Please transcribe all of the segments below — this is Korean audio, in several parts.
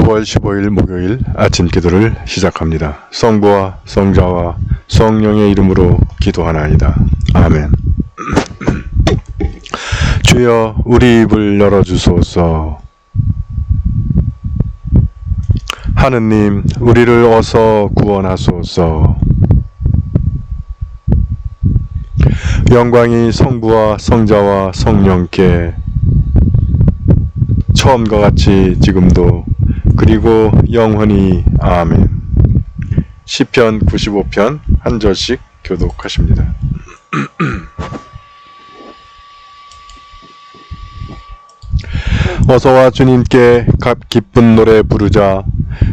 9월 15일 목요일 아침 기도를 시작합니다. 성부와 성자와 성령의 이름으로 기도하나이다. 아멘. 주여 우리 입을 열어주소서. 하느님 우리를 어서 구원하소서. 영광이 성부와 성자와 성령께 처음과 같이 지금도 그리고 영원히 아멘. 시편 95편 한 절씩 교독하십니다. 어서와 주님께 기쁜 노래 부르자.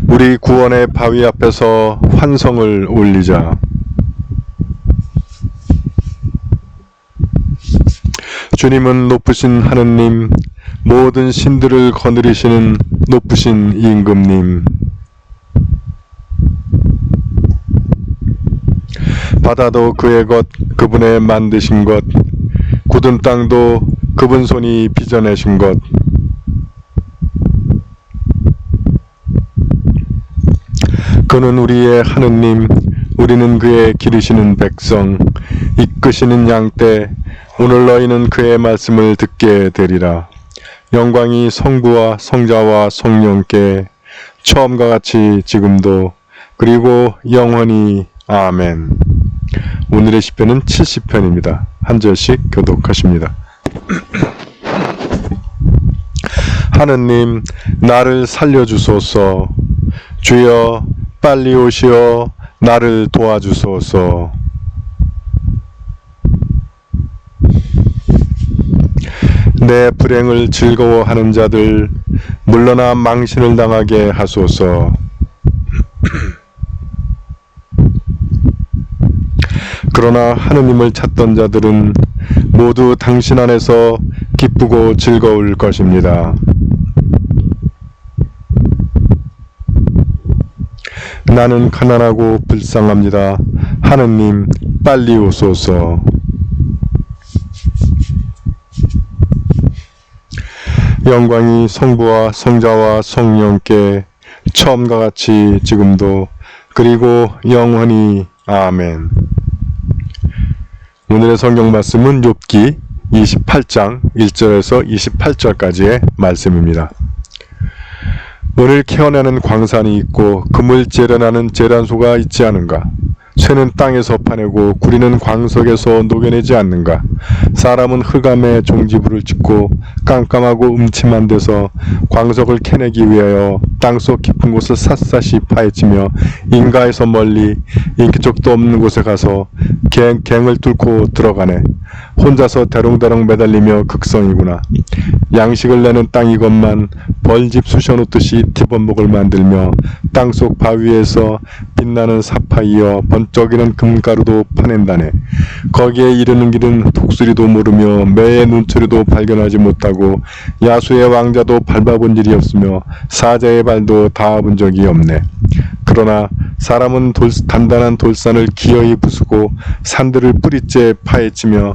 우리 구원의 바위 앞에서 환성을 올리자. 주님은 높으신 하느님, 모든 신들을 거느리시는 높으신 임금님. 바다도 그의 것, 그분의 만드신 것, 굳은 땅도 그분 손이 빚어내신 것. 그는 우리의 하느님, 우리는 그의 기르시는 백성, 이끄시는 양떼. 오늘 너희는 그의 말씀을 듣게 되리라. 영광이 성부와 성자와 성령께 처음과 같이 지금도 그리고 영원히 아멘. 오늘의 시편은 70편입니다. 한 절씩 교독하십니다. 하느님 나를 살려주소서. 주여 빨리 오시어 나를 도와주소서. 내 불행을 즐거워하는 자들 물러나 망신을 당하게 하소서. 그러나 하느님을 찾던 자들은 모두 당신 안에서 기쁘고 즐거울 것입니다. 나는 가난하고 불쌍합니다. 하느님 빨리 오소서. 영광이 성부와 성자와 성령께 처음과 같이 지금도 그리고 영원히 아멘. 오늘의 성경 말씀은 욥기 28장 1절에서 28절까지의 말씀입니다. 오늘 캐어내는 광산이 있고 금을 재련하는 재련소가 있지 않은가? 쇠는 땅에서 파내고 구리는 광석에서 녹여내지 않는가? 사람은 흑암에 종지부를 짓고 깜깜하고 음침한 데서 광석을 캐내기 위하여 땅속 깊은 곳을 샅샅이 파헤치며 인가에서 멀리 인기척도 없는 곳에 가서 갱을 뚫고 들어가네. 혼자서 대롱대롱 매달리며 극성이구나. 양식을 내는 땅이건만 벌집 쑤셔놓듯이 티범목을 만들며 땅속 바위에서 빛나는 사파이어 번쩍이는 금가루도 파낸다네. 거기에 이르는 길은 독수리도 모르며 매의 눈초리도 발견하지 못하고 야수의 왕자도 밟아본 일이 없으며 사자의 발도 닿아본 적이 없네. 그러나 사람은 단단한 돌산을 기어이 부수고 산들을 뿌리째 파헤치며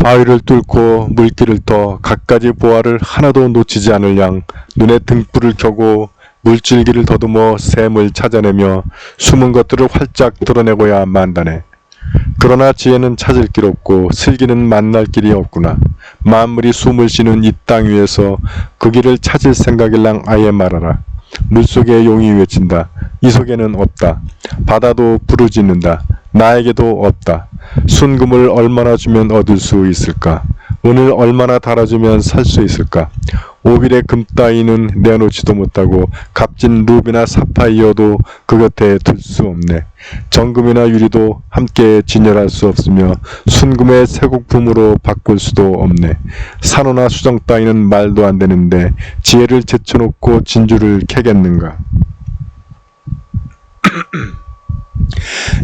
바위를 뚫고 물길을 터 갖가지 보화를 하나도 놓치지 않을 양 눈에 등불을 켜고 물줄기를 더듬어 샘을 찾아내며 숨은 것들을 활짝 드러내고야 만다네. 그러나 지혜는 찾을 길 없고 슬기는 만날 길이 없구나. 만물이 숨을 쉬는 이 땅 위에서 그 길을 찾을 생각일랑 아예 말하라. 물속에 용이 외친다. 이 속에는 없다. 바다도 부르짖는다. 나에게도 없다. 순금을 얼마나 주면 얻을 수 있을까? 오늘 얼마나 달아주면 살 수 있을까? 오빌의 금 따위는 내놓지도 못하고 값진 루비나 사파이어도 그 곁에 둘 수 없네. 정금이나 유리도 함께 진열할 수 없으며 순금의 세곡품으로 바꿀 수도 없네. 산호나 수정 따위는 말도 안 되는데 지혜를 제쳐놓고 진주를 캐겠는가?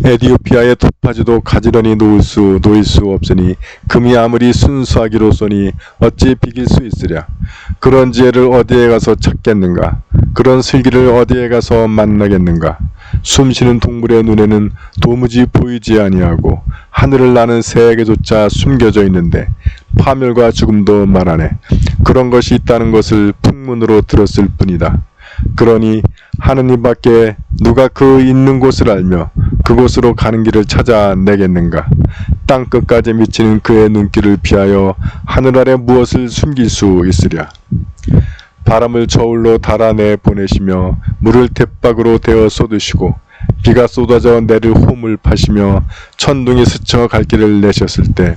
에디오피아의 토파즈도 가지런히 놓일 수 없으니 금이 아무리 순수하기로소니 어찌 비길 수 있으랴. 그런 지혜를 어디에 가서 찾겠는가? 그런 슬기를 어디에 가서 만나겠는가? 숨쉬는 동물의 눈에는 도무지 보이지 아니하고 하늘을 나는 새에게조차 숨겨져 있는데 파멸과 죽음도 말하네. 그런 것이 있다는 것을 풍문으로 들었을 뿐이다. 그러니 하느님밖에 누가 그 있는 곳을 알며 그곳으로 가는 길을 찾아내겠는가? 땅 끝까지 미치는 그의 눈길을 피하여 하늘 아래 무엇을 숨길 수 있으랴? 바람을 저울로 달아내 보내시며 물을 鉄박으로 데워 쏟으시고 비가 쏟아져 내릴 홈을 파시며 천둥이 스쳐 갈 길을 내셨을 때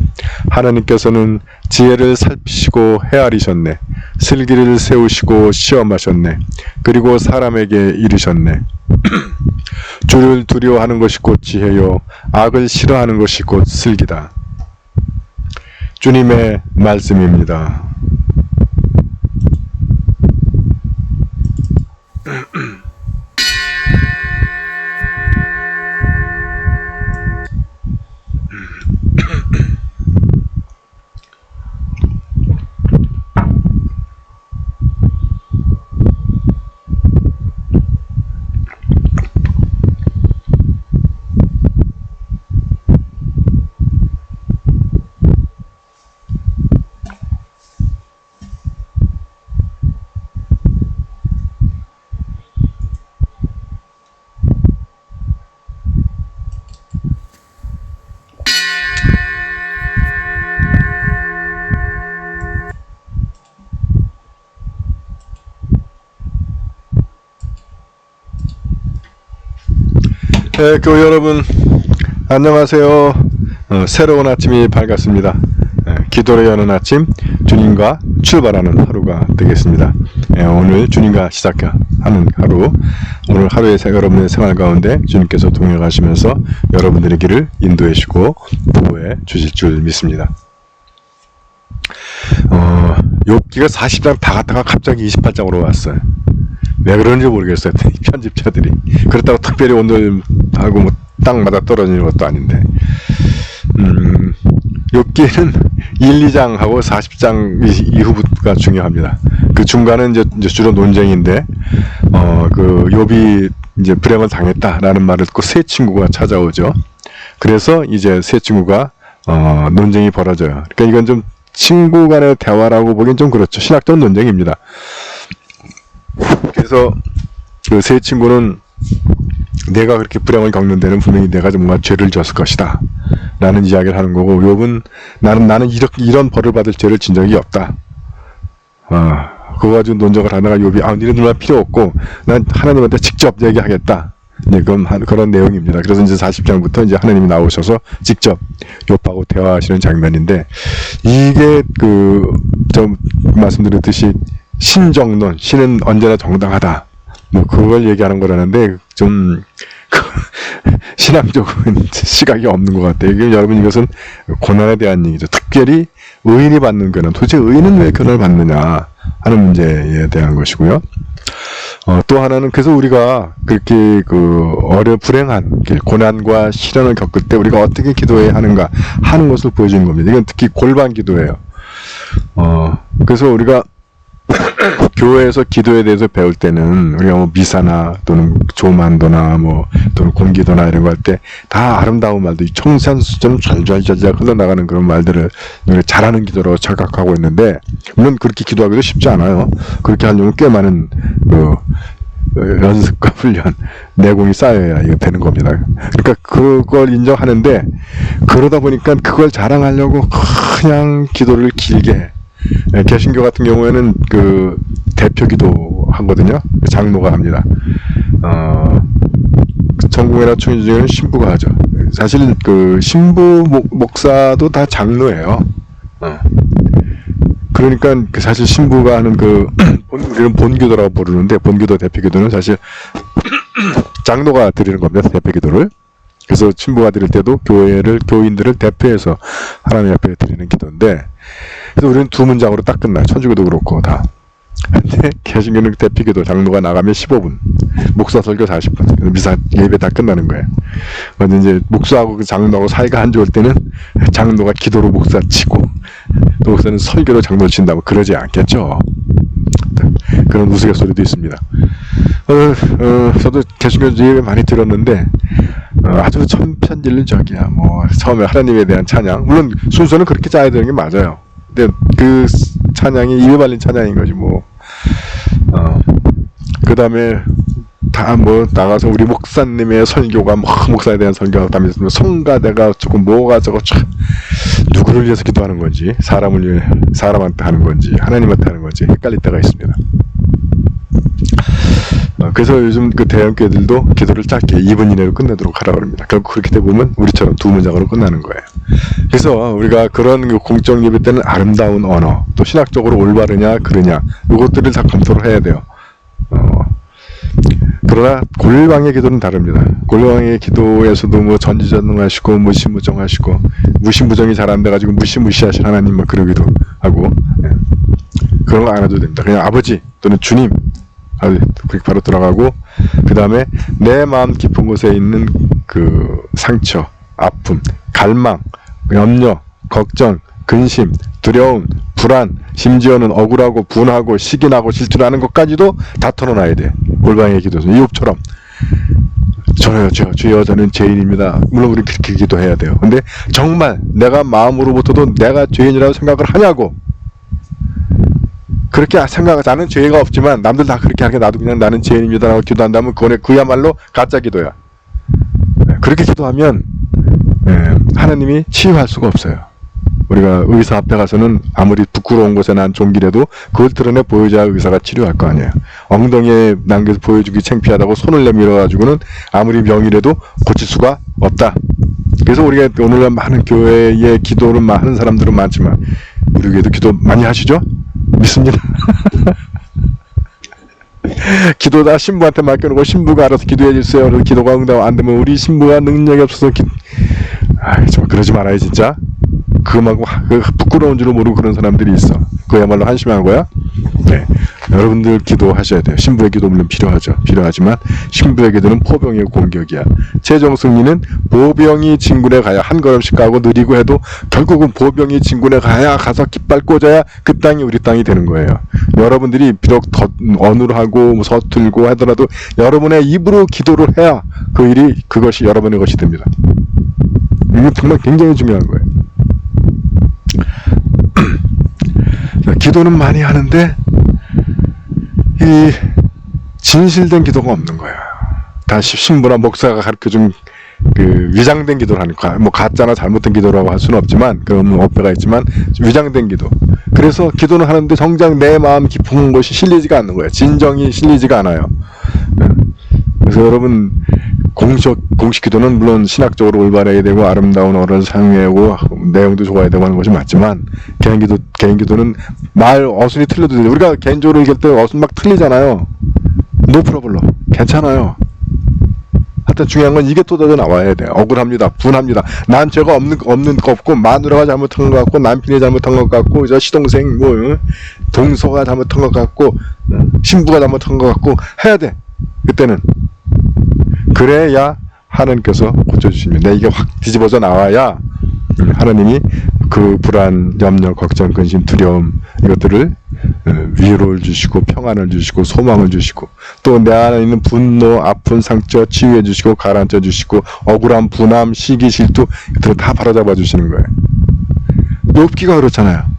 하나님께서는 지혜를 살피시고 헤아리셨네. 슬기를 세우시고 시험하셨네. 그리고 사람에게 이르셨네. 주를 두려워하는 것이 곧 지혜요 악을 싫어하는 것이 곧 슬기다. 주님의 말씀입니다. 교회 여러분 안녕하세요. 새로운 아침이 밝았습니다. 기도를 여는 아침, 주님과 출발하는 하루가 되겠습니다. 오늘 주님과 시작하는 하루, 오늘 하루의 여러분의 생활 가운데 주님께서 동행하시면서 여러분들의 길을 인도해 주시고 보호해 주실 줄 믿습니다. 욥기가 40장 다 갔다가 갑자기 28장으로 왔어요. 왜 그런지 모르겠어요. 편집자들이. 그렇다고 특별히 오늘 하고 뭐 땅마다 떨어지는 것도 아닌데. 욥기에는 1, 2장하고 40장 이후부터가 중요합니다. 그 중간은 이제 주로 논쟁인데, 그 욥이 이제 불행을 당했다라는 말을 듣고 세 친구가 찾아오죠. 그래서 이제 세 친구가 논쟁이 벌어져요. 그러니까 이건 좀 친구 간의 대화라고 보기엔 좀 그렇죠. 신학적 논쟁입니다. 그래서 그 세 친구는 내가 그렇게 불행을 겪는 데는 분명히 내가 뭔가 죄를 졌을 것이다 라는 이야기를 하는 거고, 욥은 나는 이런 벌을 받을 죄를 진 적이 없다. 그거 가지고 논쟁을 하다가 욥이 니네 누나 필요 없고 난 하나님한테 직접 얘기하겠다. 네, 그런 내용입니다. 그래서 이제 40장부터 이제 하나님이 나오셔서 직접 욥하고 대화하시는 장면인데, 이게 좀 말씀드렸듯이 신정론, 신은 언제나 정당하다. 뭐 그걸 얘기하는 거라는데 좀 신앙적인 시각이 없는 것 같아요. 이게 여러분, 이것은 고난에 대한 얘기죠. 특별히 의인이 받는 고난, 도대체 의인은 왜 고난을 받느냐 하는 문제에 대한 것이고요. 또 하나는, 그래서 우리가 그렇게 불행한 길, 고난과 시련을 겪을 때 우리가 어떻게 기도해야 하는가 하는 것을 보여주는 겁니다. 이건 특히 골반 기도예요. 그래서 우리가 교회에서 기도에 대해서 배울 때는 우리가 뭐 미사나 또는 조만도나 또는 공기도나 이런 거 할 때 다 아름다운 말들, 청산수처럼 잘잘잘잘 흘러나가는 그런 말들을 우리가 잘하는 기도로 착각하고 있는데, 물론 그렇게 기도하기도 쉽지 않아요. 그렇게 하려면 꽤 많은 연습과 훈련, 내공이 쌓여야 이거 되는 겁니다. 그러니까 그걸 인정하는데, 그러다 보니까 그걸 자랑하려고 그냥 기도를 길게, 개신교 같은 경우에는 그 대표 기도 하거든요. 장로가 합니다. 전공회나 총회 중에는 신부가 하죠. 사실 그 신부 목사도 다 장로예요. 그러니까 사실 신부가 하는 우리는 본기도라고 부르는데, 본기도 대표 기도는 사실 장로가 드리는 겁니다. 대표 기도를. 그래서 신부가 드릴 때도 교인들을 대표해서 하나님 앞에 드리는 기도인데, 그래서 우리는 두 문장으로 딱 끝나요. 천주교도 그렇고 다. 근데 개신교는 대표기도 장로가 나가면 15분, 목사 설교 40분, 미사 예배 다 끝나는 거예요. 근데 이제 목사하고 그 장로하고 사이가 안 좋을 때는 장로가 기도로 목사 치고, 또 목사는 설교로 장로 친다고 그러지 않겠죠. 그런 우스갯소리도 있습니다. 저도 개신교 예배 많이 들었는데 아주 천편일률적이야. 처음에 하나님에 대한 찬양, 물론 순서는 그렇게 짜야 되는 게 맞아요. 그 찬양이 입에 발린 찬양인 거지 뭐. 그 다음에 다 뭐 나가서 우리 목사님의 설교가 뭐 목사에 대한 설교가 다음에 성가대가 조금 뭐가 저거 참 누구를 위해서 기도하는 건지 사람을 위해 사람한테 하는 건지 하나님한테 하는 건지 헷갈릴 때가 있습니다. 그래서 요즘 그 대형교회들도 기도를 짧게 2분 이내로 끝내도록 하라고 합니다. 결국 그렇게 되보면 우리처럼 2문장으로 끝나는 거예요. 그래서 우리가 그런 그 공적 예배 때는 아름다운 언어, 또 신학적으로 올바르냐 그르냐 이것들을 다 검토를 해야 돼요. 그러나 골방의 기도는 다릅니다. 골방의 기도에서도 뭐 전지전능하시고 무시무정하시고 무시무정이 잘 안 돼가지고 무시무시하신 하나님 막 그러기도 하고 그런 거 안 해도 됩니다. 그냥 아버지 또는 주님 그렇게 바로 들어가고 그 다음에 내 마음 깊은 곳에 있는 그 상처, 아픔, 갈망, 염려, 걱정, 근심, 두려움, 불안, 심지어는 억울하고 분하고 시기나고 질투나는 것까지도 다 털어놔야 돼. 골방의 기도에서 이욥처럼 주여 저는 죄인입니다. 물론 우리 그렇게 기도해야 돼요. 근데 정말 내가 마음으로부터도 내가 죄인이라고 생각을 하냐고. 그렇게 생각하지 않은 죄가 없지만 남들 다 그렇게 하니까 나도 그냥 나는 죄인입니다라고 기도한다면 그야말로 가짜 기도야. 그렇게 기도하면 하나님이 치유할 수가 없어요. 우리가 의사 앞에 가서는 아무리 부끄러운 곳에 난 종기라도 그걸 드러내 보여줘야 의사가 치료할 거 아니에요. 엉덩이에 남겨서 보여주기 창피하다고 손을 내밀어 가지고는 아무리 병이라도 고칠 수가 없다. 그래서 우리가 오늘날 많은 교회에 기도를 하는 사람들은 많지만 우리 교회도 기도 많이 하시죠? 믿습니다. 기도 다 신부한테 맡겨놓고 신부가 알아서 기도해 주세요. 그래서 기도가 응답 안 되면 우리 신부가 능력이 없어서 정말 그러지 말아요 진짜. 그거하고 부끄러운 줄을 모르고 그런 사람들이 있어. 그야말로 한심한 거야. 네. 여러분들 기도하셔야 돼요. 신부의 기도 물론 필요하지만 신부의 기도는 포병의 공격이야. 최종 승리는 보병이 진군에 가야 한 걸음씩 가고 느리고 해도 결국은 보병이 진군에 가야 가서 깃발 꽂아야 그 땅이 우리 땅이 되는 거예요. 여러분들이 비록 더 어눌하고 뭐 서툴고 하더라도 여러분의 입으로 기도를 해야 그것이 여러분의 것이 됩니다. 이게 정말 굉장히 중요한 거예요. 기도는 많이 하는데 이 진실된 기도가 없는 거야. 다 신부나 목사가 가르쳐준 그 위장된 기도를 하니까 뭐 가짜나 잘못된 기도라고 할 수는 없지만 그런 어폐가 있지만 위장된 기도. 그래서 기도는 하는데 정작 내 마음 깊은 곳이 실리지가 않는 거야. 진정이 실리지가 않아요. 그래서 여러분 공식 기도는 물론 신학적으로 올바르게 되고 아름다운 언어를 사용해야 하고 내용도 좋아야 되고 하는 것이 맞지만 개인 기도는 말 어순이 틀려도 돼요. 우리가 개인적으로 얘기할 때 어순 막 틀리잖아요. 노 프로블럼 괜찮아요. 하여튼 중요한 건 이게 또 나와야 돼요. 억울합니다. 분합니다. 난 죄가 없는 거 없고 마누라가 잘못한 것 같고 남편이 잘못한 것 같고 저 시동생 뭐 동서가 잘못한 것 같고 신부가 잘못한 것 같고 해야 돼. 그때는 그래야 하나님께서 고쳐주십니다. 이게 확 뒤집어져 나와야 하나님이 그 불안, 염려, 걱정, 근심, 두려움 이것들을 위로를 주시고 평안을 주시고 소망을 주시고 또 내 안에 있는 분노, 아픈 상처 치유해 주시고 가라앉혀 주시고 억울함, 분함, 시기, 질투 이것들을 다 바로잡아 주시는 거예요. 욥기가 그렇잖아요.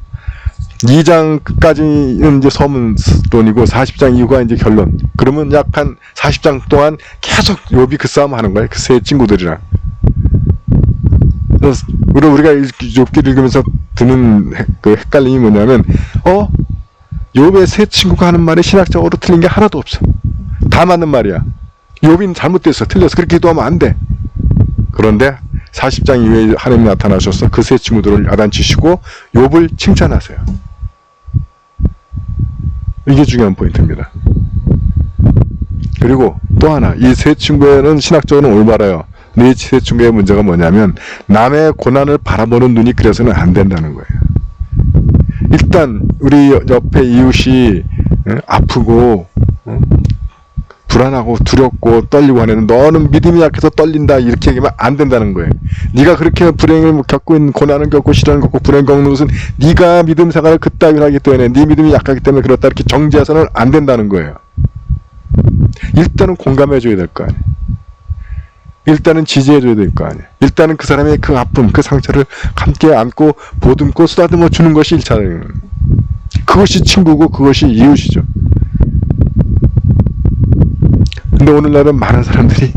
2장까지는 이제 서문론이고 40장 이후가 이제 결론. 그러면 약 한 40장 동안 계속 욥이 그 싸움 하는 거예요. 그 세 친구들이랑. 그래서 우리가 욥기를 읽으면서 드는 그 헷갈림이 뭐냐면 욥의 세 친구가 하는 말이 신학적으로 틀린 게 하나도 없어. 다 맞는 말이야. 욥이 잘못됐어. 틀렸어. 그렇게 기도하면 안 돼. 그런데 40장 이후에 하나님이 나타나셔서 그 세 친구들을 야단치시고 욥을 칭찬하세요. 이게 중요한 포인트입니다. 그리고 또 하나, 이 세 친구에는 신학적으로는 올바라요. 이 세 친구의 문제가 뭐냐면 남의 고난을 바라보는 눈이 그래서는 안 된다는 거예요. 일단 우리 옆에 이웃이 아프고 불안하고 두렵고 떨리고 하는 너는 믿음이 약해서 떨린다 이렇게 얘기하면 안 된다는 거예요. 네가 그렇게 불행을 겪고 있는 고난을 겪고 시련을 겪고 불행 겪는 것은 네가 믿음 생활을 그따위로 하기 때문에 네 믿음이 약하기 때문에 그렇다 이렇게 정죄해서는 안 된다는 거예요. 일단은 공감해 줘야 될 거 아니에요. 일단은 지지해줘야 될 거 아니에요. 일단은 그 사람의 그 아픔, 그 상처를 함께 안고 보듬고 쓰다듬어 주는 것이 1차적인. 그것이 친구고 그것이 이웃이죠. 근데 오늘날은 많은 사람들이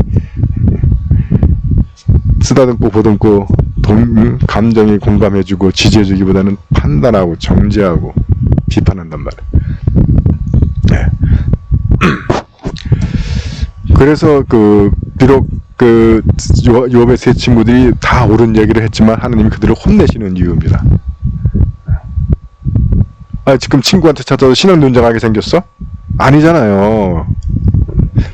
쓰다듬고 보듬고 감정에 공감해주고 지지해주기보다는 판단하고 정죄하고 비판한단 말이에요. 네. 그래서 비록 욥의 세 친구들이 다 옳은 얘기를 했지만 하나님이 그들을 혼내시는 이유입니다. 지금 친구한테 찾아서 신앙논쟁하게 생겼어? 아니잖아요.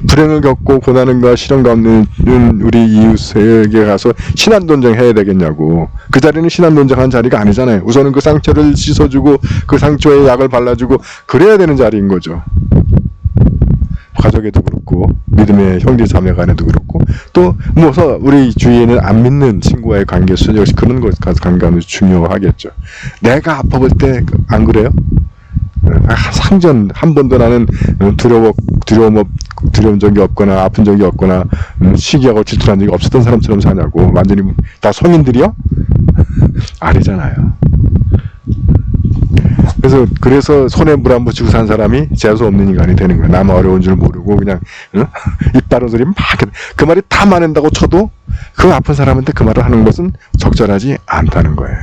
불행을 겪고 고난과 시련 가운데 있는 우리 이웃에게 가서 신앙논쟁 해야 되겠냐고. 그 자리는 신앙논쟁한 자리가 아니잖아요. 우선은 그 상처를 씻어주고 그 상처에 약을 발라주고 그래야 되는 자리인 거죠. 가족에도 그렇고 믿음의 형제 자매 간에도 그렇고 또 우리 주위에는 안 믿는 친구와의 관계 역시 그런 것 관계는 중요하겠죠. 내가 아파 볼 때 안 그래요? 상전 한 번도 나는 두려운 적이 없거나 아픈 적이 없거나 시기하고 질투한 적이 없었던 사람처럼 사냐고. 완전히 다 성인들이요? 아니잖아요. 그래서 손에 물 안 묻히고 산 사람이 재수 없는 인간이 되는 거예요. 남 어려운 줄 모르고 그냥 입 다른 소리 막 그 말이 다 맞는다고 쳐도 그 아픈 사람한테 그 말을 하는 것은 적절하지 않다는 거예요.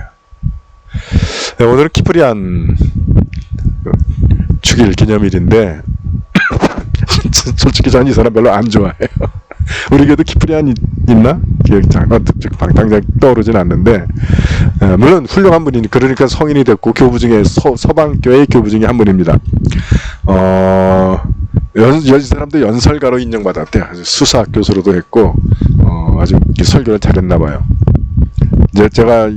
네, 오늘은 키프리안 죽일 기념일인데 솔직히 저는 이 사람 별로 안 좋아해요. 우리 교도 키프리안 있나? 당장 떠오르진 않는데 물론 훌륭한 분이니 그러니까 성인이 됐고 교부 중에 서방교회 교부 중에 한 분입니다. 이 사람도 연설가로 인정받았대요. 수사 교수로도 했고 아주 설교를 잘했나 봐요. 이제 제가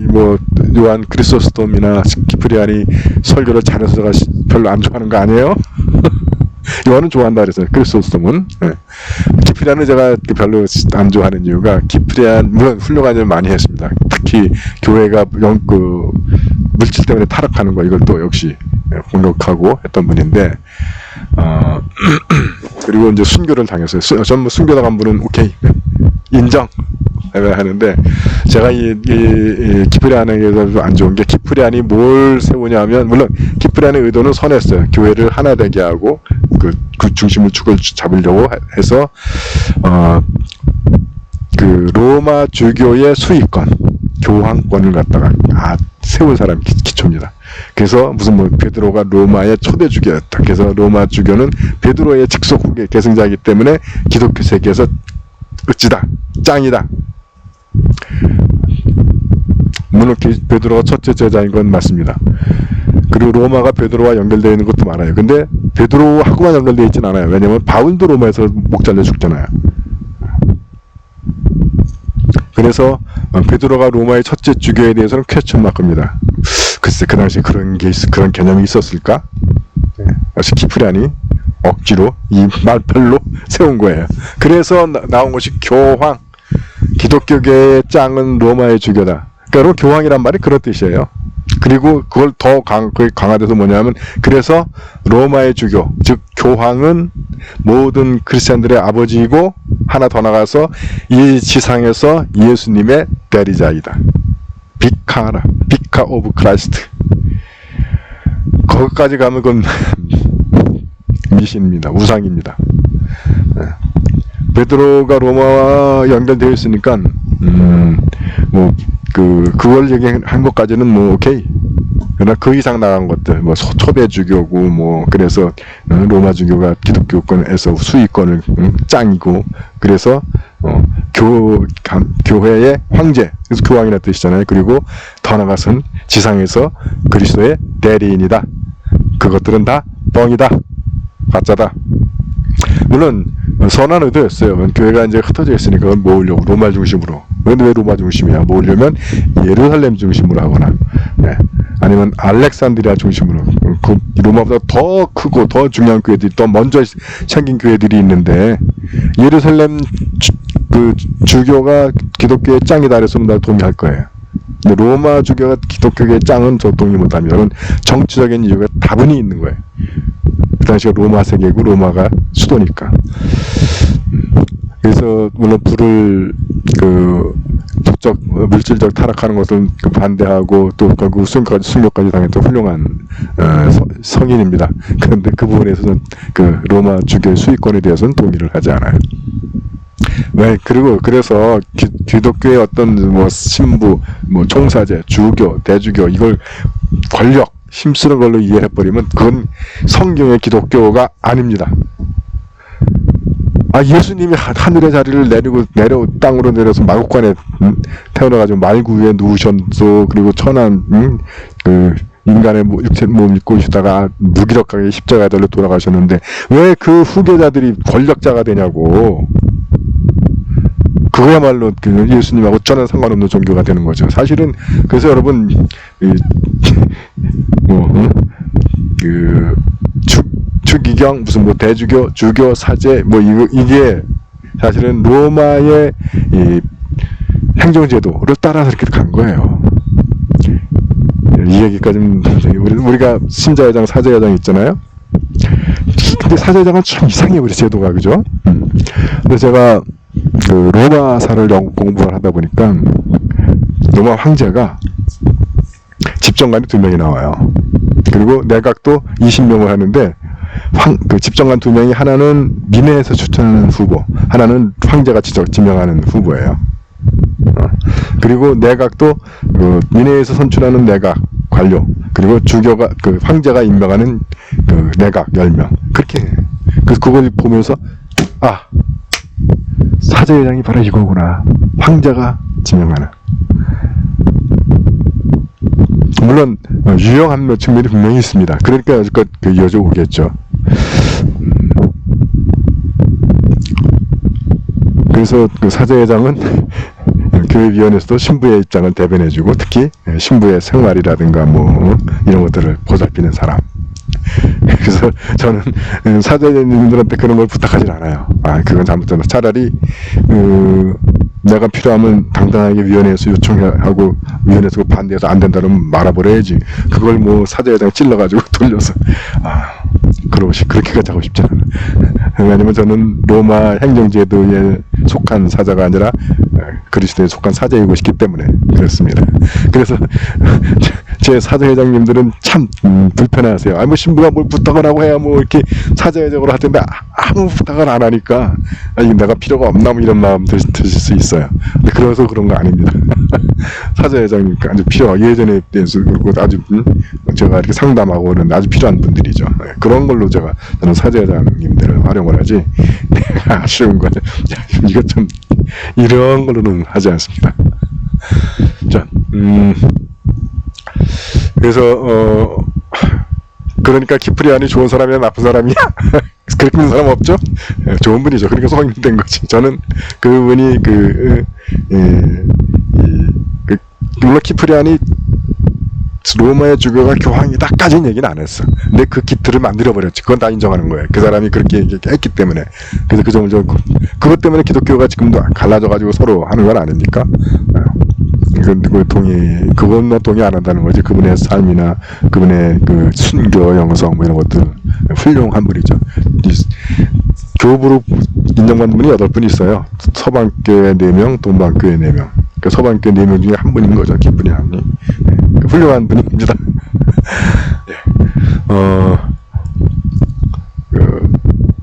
요한 크리소스톰이나 키프리안이 설교를 잘해서 제가 별로 안 좋아하는 거 아니에요? 요한은 좋아한다 그랬어요. 크리소스톰은. 네. 키프리안은 제가 별로 안 좋아하는 이유가 키프리안 물론 훌륭한 일 많이 했습니다. 특히 교회가 물질 때문에 타락하는 거 이걸 또 역시 공격하고 했던 분인데 그리고 이제 순교를 당했어요. 전 순교 당한 분은 오케이 인정 하는데 제가 이 키프리안에게서 안 좋은 게 키프리안이 뭘 세우냐면 물론 키프리안의 의도는 선했어요. 교회를 하나 되게 하고 그 중심을 축을 잡으려고 해서 로마 주교의 수익권 교황권을 갖다가 세운 사람이 기초입니다. 그래서 베드로가 로마의 초대 주교였다. 그래서 로마 주교는 베드로의 직속 후계 계승자이기 때문에 기독교 세계에서 으찌다 짱이다. 물론 베드로가 첫째 제자인 건 맞습니다. 그리고 로마가 베드로와 연결되어 있는 것도 많아요. 근데 베드로하고만 연결되어 있진 않아요. 왜냐면 바울도 로마에서 목 잘려 죽잖아요. 그래서 베드로가 로마의 첫째 주교에 대해서는 퀘스천 마크입니다. 글쎄 그 당시에 그런 개념이 있었을까? 역시 키프리안이 억지로 이 말별로 세운 거예요. 그래서 나온 것이 교황. 기독교계의 짱은 로마의 주교다. 그러니까 교황이란 말이 그런 뜻이에요. 그리고 그걸 더 강화돼서 뭐냐면 그래서 로마의 주교 즉 교황은 모든 크리스찬들의 아버지이고 하나 더 나가서 이 지상에서 예수님의 대리자이다. 비카 오브 크라이스트. 거기까지 가면 그건 미신입니다. 우상입니다. 베드로가 로마와 연결되어 있으니까 그걸 얘기한 것까지는 오케이. 그러나 그 이상 나간 것들 초대 주교고 그래서 로마 주교가 기독교권에서 수익권을 짱이고 그래서 교회의 황제 그래서 교황이라는 뜻이잖아요. 그리고 더 나아가서는 지상에서 그리스도의 대리인이다. 그것들은 다 뻥이다. 가짜다. 물론 선한 의도였어요. 교회가 이제 흩어져 있으니까 그걸 모으려고 로마 중심으로. 그런데 왜 로마 중심이야? 모으려면 예루살렘 중심으로 하거나 아니면 알렉산드리아 중심으로 로마보다 더 크고 더 중요한 교회들이 더 먼저 생긴 교회들이 있는데 예루살렘 주교가 기독교의 짱이다 그랬으면 나 동의할 거예요. 근데 로마 주교가 기독교의 짱은 저 동의 못합니다. 이건 정치적인 이유가 다분히 있는 거예요. 그 당시가 로마 세계고 로마가 수도니까. 그래서 물론 불을 독적 물질적 타락하는 것을 반대하고 또 결국 순교까지 당했던 훌륭한 성인입니다. 그런데 그 부분에서는 로마 주교의 수익권에 대해서는 동의를 하지 않아요. 왜? 그래서 기독교의 어떤 신부, 총사제, 주교, 대주교 이걸 권력, 힘쓰는 걸로 이해해버리면 그건 성경의 기독교가 아닙니다. 예수님이 하늘의 자리를 땅으로 내려서 마국간에 태어나가지고 말구 위에 누우셨소. 그리고 천한 인간의 육체 몸 입고 계시다가 무기력하게 십자가에 달려 돌아가셨는데 왜 그 후계자들이 권력자가 되냐고. 그거야말로 예수님하고 전혀 상관없는 종교가 되는 거죠. 사실은 그래서 여러분 주기경 무슨 대주교, 주교, 사제 이게 사실은 로마의 이 행정제도를 따라서 이렇게 간 거예요. 이 얘기까지는 우리가 신자회장, 사제회장 있잖아요. 근데 사제회장은 참 이상해요, 우리 제도가. 그죠? 근데 제가 로마사를 공부를 하다 보니까 로마 황제가 집정관이 2명이 나와요. 그리고 내각도 20명을 하는데 집정관 2명이 하나는 민회에서 추천하는 후보, 하나는 황제가 지명하는 후보예요. 그리고 내각도 민회에서 선출하는 내각 관료, 그리고 주교가 황제가 임명하는 내각 10명 그렇게 해요. 그래서 그걸 보면서 사제회장이 바로 이거구나. 황제가 지명하는. 물론 유용한 측면이 분명히 있습니다. 그러니까 여지껏 이어져 오겠죠. 그래서 사제회장은 교회위원회에서도 신부의 입장을 대변해주고 특히 신부의 생활이라든가 이런 것들을 보살피는 사람. 그래서 저는 사제님들한테 그런 걸 부탁하진 않아요. 그건 잘못됐다. 차라리 내가 필요하면 당당하게 위원회에서 요청하고 위원회에서 반대해서 안 된다면 말아버려야지. 그걸 사제회장 찔러가지고 돌려서 그렇게까지 하고 싶지 않아요. 왜냐면 저는 로마 행정제도에 속한 사자가 아니라 그리스도에 속한 사제이고 싶기 때문에 그렇습니다. 그래서 제 사제회장님들은 참 불편해하세요. 신부가 뭘 부탁을 하고 해야 이렇게 사제회장으로 할 텐데 아무 부탁을 안 하니까 내가 필요가 없나 이런 마음 드실 수 있어요. 근데 그래서 그런 거 아닙니다. 사제회장님 아주 예전에 대해서 아주 제가 이렇게 상담하고는 아주 필요한 분들이죠. 그런 걸로 저는 사제회장님들을 활용을 하지 내가 아쉬운 거는 이거 좀 이런 걸로는 하지 않습니다. 자, 그래서 그러니까 키프리안이 좋은 사람이야 나쁜 사람이야? 그렇게 있는 사람 없죠? 좋은 분이죠. 그러니까 성인된 거지. 저는 그분이 물론 키프리안이 로마의 주교가 교황이다까지는 얘기는 안 했어. 근데 그 기틀을 만들어버렸지. 그건 다 인정하는 거예요. 그 사람이 그렇게 했기 때문에. 그래서 그것 때문에 기독교가 지금도 갈라져가지고 서로 하는 건 아닙니까? 그것만 동의 안 한다는 거지. 그분의 삶이나 그분의 순교 영성 이런 것들 훌륭한 분이죠. 교부로 인정받는 분이 8분 있어요. 서방교회 4명, 동방교회 4명. 서방교회 4명 중에 한 분인 거죠. 키프리안이. 훌륭한 분입니다.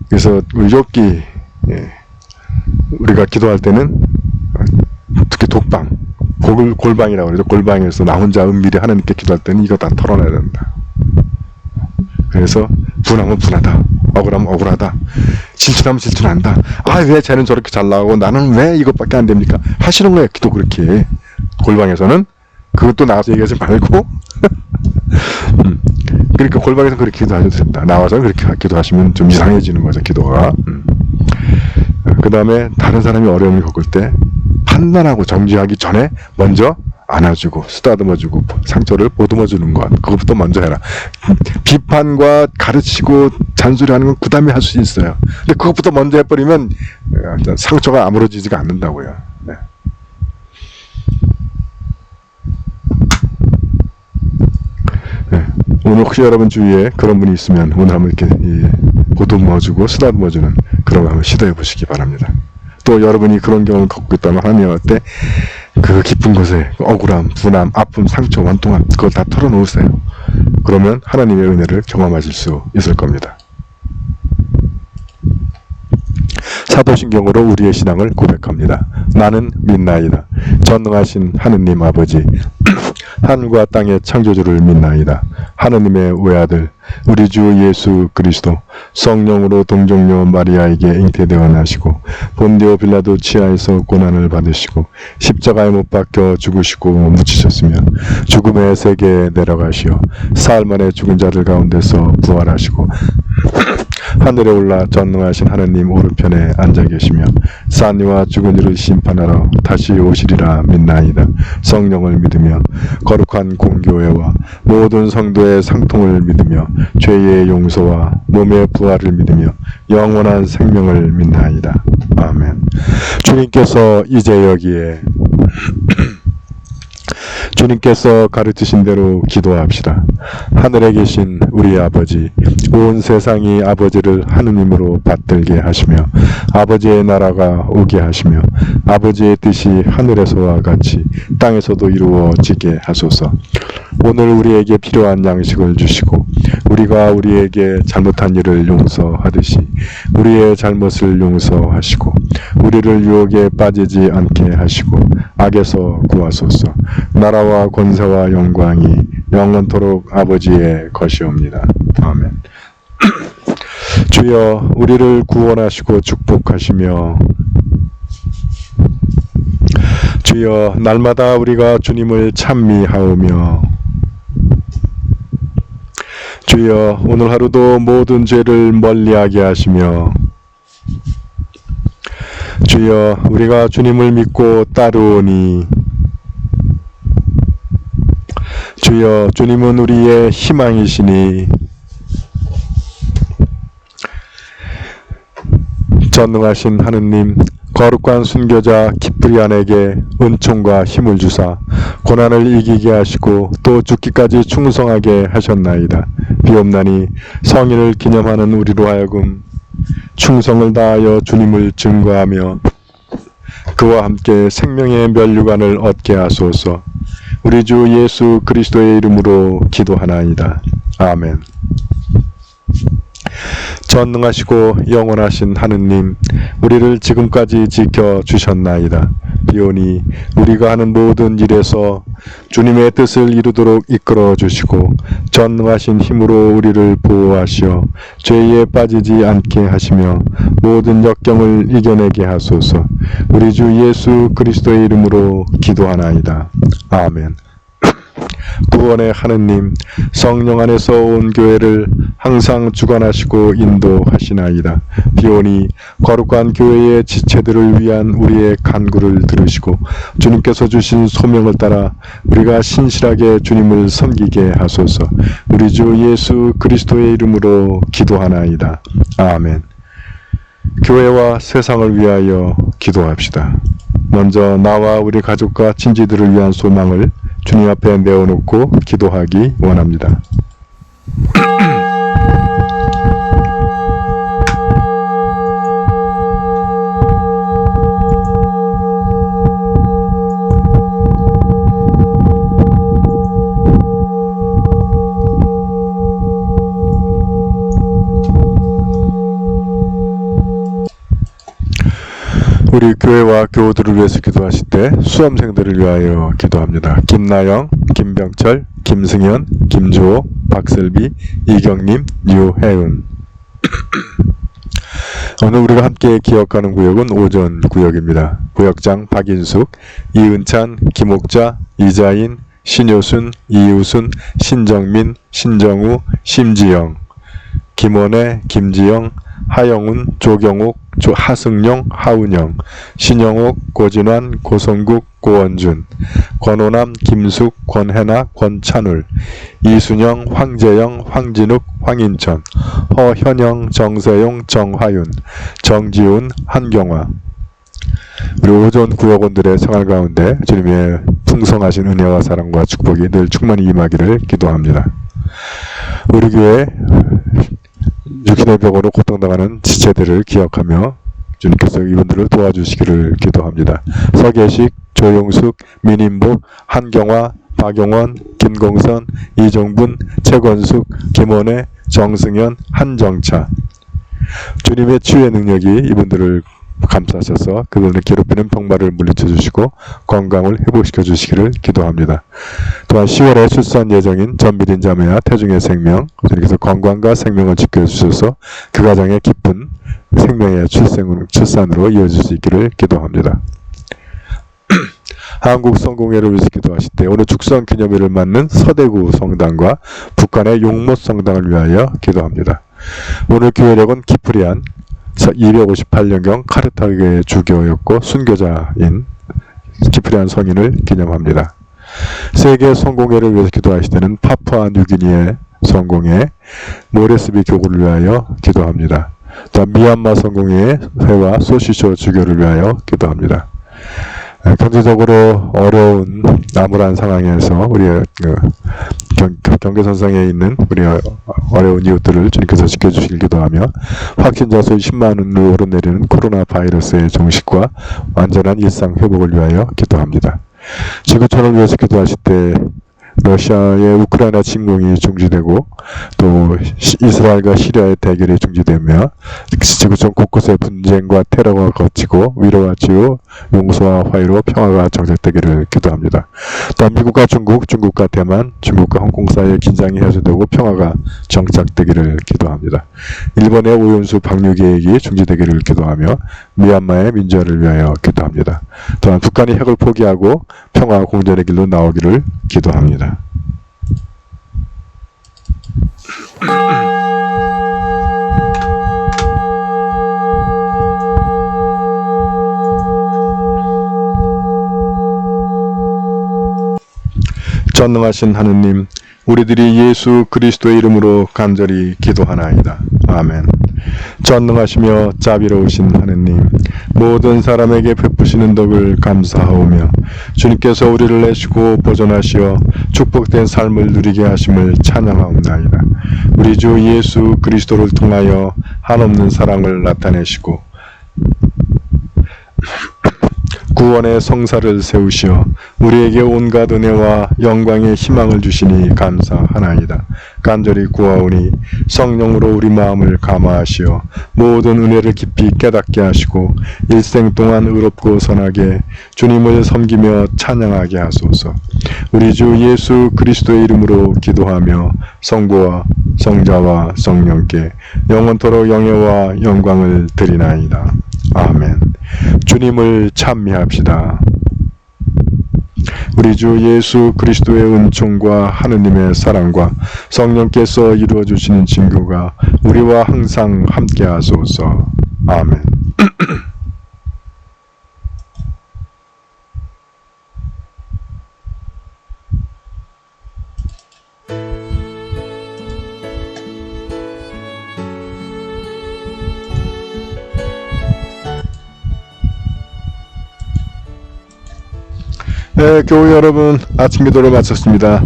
그래서 욥기 우리가 기도할 때는 특히 독방, 골방이라고 그러죠. 골방에서 나 혼자 은밀히 하나님께 기도할 때는 이거 다 털어내야 된다. 그래서 분하면 분하다, 억울하면 억울하다, 질투하면 질투난다. 왜 쟤는 저렇게 잘 나가고 나는 왜 이것밖에 안 됩니까? 하시는 거예요. 기도 그렇게. 골방에서는 그것도 나와서 얘기하지 말고 그러니까 골방에서 그렇게 기도하셔도 된다. 나와서 그렇게 기도하시면 좀 이상해지는 거죠. 기도가. 그 다음에 다른 사람이 어려움을 겪을 때 판단하고 정지하기 전에 먼저 안아주고 쓰다듬어주고 상처를 보듬어주는 것, 그것부터 먼저 해라. 비판과 가르치고 잔소리하는 건 그 다음에 할 수 있어요. 근데 그것부터 먼저 해버리면 상처가 아물어지지가 않는다고요. 네. 오늘 혹시 여러분 주위에 그런 분이 있으면 오늘 한번 이렇게 보듬어주고 쓰다듬어주는 그런 거 한번 시도해 보시기 바랍니다. 또 여러분이 그런 경험을 겪고 있다면 하나님한테 그 깊은 곳에 억울함, 분함, 아픔, 상처, 원통함 그걸 다 털어놓으세요. 그러면 하나님의 은혜를 경험하실 수 있을 겁니다. 사도신경으로 우리의 신앙을 고백합니다. 나는 믿나이다. 전능하신 하느님 아버지, 하늘과 땅의 창조주를 믿나이다. 하느님의 외아들, 우리 주 예수 그리스도, 성령으로 동정녀 마리아에게 잉태되어 나시고 본디오 빌라도 치하에서 고난을 받으시고 십자가에 못 박혀 죽으시고 묻히셨으며 죽음의 세계에 내려가시어 사흘 만에 죽은 자들 가운데서 부활하시고 하늘에 올라 전능하신 하느님 오른편에 앉아 계시며 산 이와 죽은 이를 심판하러 다시 오시리라 믿나이다. 성령을 믿으며 거룩한 공교회와 모든 성도의 상통을 믿으며 죄의 용서와 몸의 부활을 믿으며 영원한 생명을 믿나이다. 아멘. 주님께서 이제 여기에 주님께서 가르치신 대로 기도합시다. 하늘에 계신 우리 아버지, 온 세상이 아버지를 하느님으로 받들게 하시며 아버지의 나라가 오게 하시며 아버지의 뜻이 하늘에서와 같이 땅에서도 이루어지게 하소서. 오늘 우리에게 필요한 양식을 주시고 우리가 우리에게 잘못한 일을 용서하듯이 우리의 잘못을 용서하시고 우리를 유혹에 빠지지 않게 하시고 악에서 구하소서. 나라와 권세와 영광이 영원토록 아버지의 것이옵니다. 아멘. 주여 우리를 구원하시고 축복하시며 주여 날마다 우리가 주님을 찬미하오며 주여 오늘 하루도 모든 죄를 멀리하게 하시며 주여 우리가 주님을 믿고 따르오니 주여 주님은 우리의 희망이시니 전능하신 하느님 거룩한 순교자 기프리안에게 은총과 힘을 주사 고난을 이기게 하시고 또 죽기까지 충성하게 하셨나이다. 비옵나니 성인을 기념하는 우리로 하여금 충성을 다하여 주님을 증거하며 그와 함께 생명의 면류관을 얻게 하소서. 우리 주 예수 그리스도의 이름으로 기도하나이다. 아멘. 전능하시고 영원하신 하느님, 우리를 지금까지 지켜주셨나이다. 비오니 우리가 하는 모든 일에서 주님의 뜻을 이루도록 이끌어주시고 전능하신 힘으로 우리를 보호하시어 죄에 빠지지 않게 하시며 모든 역경을 이겨내게 하소서. 우리 주 예수 그리스도의 이름으로 기도하나이다. 아멘. 구원의 하느님, 성령 안에서 온 교회를 항상 주관하시고 인도하시나이다. 비오니 거룩한 교회의 지체들을 위한 우리의 간구를 들으시고 주님께서 주신 소명을 따라 우리가 신실하게 주님을 섬기게 하소서. 우리 주 예수 그리스도의 이름으로 기도하나이다. 아멘. 교회와 세상을 위하여 기도합시다. 먼저 나와 우리 가족과 친지들을 위한 소망을 주님 앞에 내어놓고 기도하기 원합니다. 우리 교회와 교우들을 위해서 기도하실 때 수험생들을 위하여 기도합니다. 김나영, 김병철, 김승현, 김주호, 박슬비, 이경림, 유혜은. 오늘 우리가 함께 기억하는 구역은 오전 구역입니다. 구역장 박인숙, 이은찬, 김옥자, 이자인, 신효순, 이우순, 신정민, 신정우, 심지영, 김원혜, 김지영, 하영훈, 조경욱, 하승용, 하운영, 신영옥, 고진환, 고성국, 고원준, 권호남, 김숙, 권혜나, 권찬울, 이순영, 황재영, 황진욱, 황인천, 허현영, 정세용, 정화윤, 정지훈, 한경화. 우리 오전 구역원들의 생활 가운데 주님의 풍성하신 은혜와 사랑과 축복이 늘 충만히 임하기를 기도합니다. 우리 교회 육신의 병으로 고통당하는 지체들을 기억하며 주님께서 이분들을 도와주시기를 기도합니다. 서계식, 조용숙, 민인복, 한경화, 박용원, 김공선, 이종분, 최건숙, 김원혜, 정승현, 한정차. 주님의 치유의 능력이 이분들을 감싸셔서 그들을 괴롭히는 병마를 물리쳐 주시고 건강을 회복시켜 주시기를 기도합니다. 또한 10월에 출산 예정인 전비린 자매와 태중의 생명, 주님께서 건강과 생명을 지켜 주셔서 그 가정의 기쁜 생명의 출산으로 이어질 수 있기를 기도합니다. 한국 성공회를 위해서 기도하실 때 오늘 축성 기념일을 맞는 서대구 성당과 북한의 용못 성당을 위하여 기도합니다. 오늘 교회력은 키프리안 258년경 카르타고의 주교였고 순교자인 키프리안 성인을 기념합니다. 세계 성공회를 위해서 기도하실 때는 파푸아 뉴기니의 성공회 모레스비 교구를 위하여 기도합니다. 또한 미얀마 성공회의 회와 소시쇼 주교를 위하여 기도합니다. 경제적으로 어려운 암울한 상황에서 우리의 경계선상에 있는 우리의 어려운 이웃들을 주님께서 지켜주시길 기도하며 확진자 수 10만원으로 오르내리는 코로나 바이러스의 종식과 완전한 일상 회복을 위하여 기도합니다. 지구촌을 위해서 기도하실 때 러시아의 우크라이나 침공이 중지되고 또 이스라엘과 시리아의 대결이 중지되며 지구촌 곳곳에 분쟁과 테러가 거치고 위로와 치유, 용서와 화해로 평화가 정착되기를 기도합니다. 또 미국과 중국, 중국과 대만, 중국과 홍콩 사이의 긴장이 해소되고 평화가 정착되기를 기도합니다. 일본의 오염수 방류 계획이 중지되기를 기도하며 미얀마의 민주화를 위하여 기도합니다. 또한 북한이 핵을 포기하고 평화 공존의 길로 나오기를 기도합니다. 전능하신 하느님, 우리들이 예수 그리스도의 이름으로 간절히 기도하나이다. 아멘. 전능하시며 자비로우신 하느님, 모든 사람에게 베푸시는 덕을 감사하오며 주님께서 우리를 내시고 보존하시어 축복된 삶을 누리게 하심을 찬양하옵나이다. 우리 주 예수 그리스도를 통하여 한없는 사랑을 나타내시고 구원의 성사를 세우시어 우리에게 온갖 은혜와 영광의 희망을 주시니 감사하나이다. 간절히 구하오니 성령으로 우리 마음을 감화하시어 모든 은혜를 깊이 깨닫게 하시고 일생 동안 의롭고 선하게 주님을 섬기며 찬양하게 하소서. 우리 주 예수 그리스도의 이름으로 기도하며 성부와 성자와 성령께 영원토록 영예와 영광을 드리나이다. 아멘. 주님을 찬미합시다. 우리 주 예수 그리스도의 은총과 하느님의 사랑과 성령께서 이루어 주시는 징조가 우리와 항상 함께 하소서. 아멘. 네, 교회 여러분, 아침 기도를 마쳤습니다.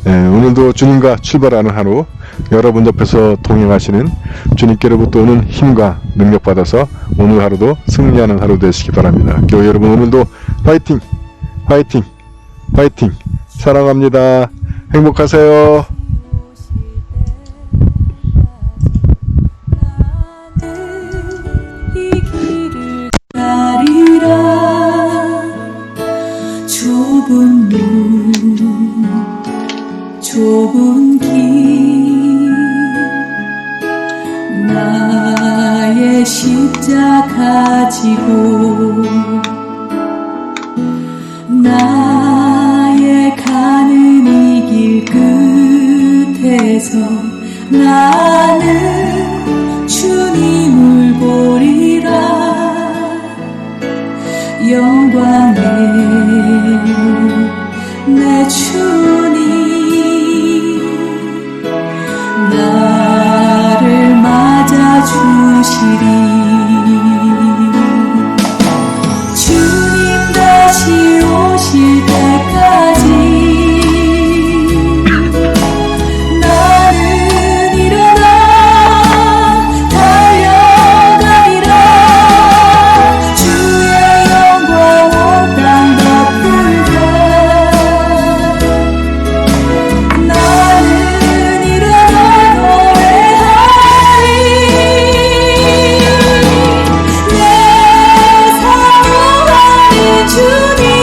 오늘도 주님과 출발하는 하루, 여러분 옆에서 동행하시는 주님께로부터 오는 힘과 능력 받아서 오늘 하루도 승리하는 하루 되시기 바랍니다. 교회 여러분, 오늘도 파이팅! 파이팅! 파이팅! 사랑합니다. 행복하세요. 좁은 길 나의 십자가 지고 나의 가는 이 길 끝에서 나는 주님을 보리라. 영광의 내 주님 나를 맞아주시리. 주님 다시 오실 때까지 나는 일어나 달려가리라. 주님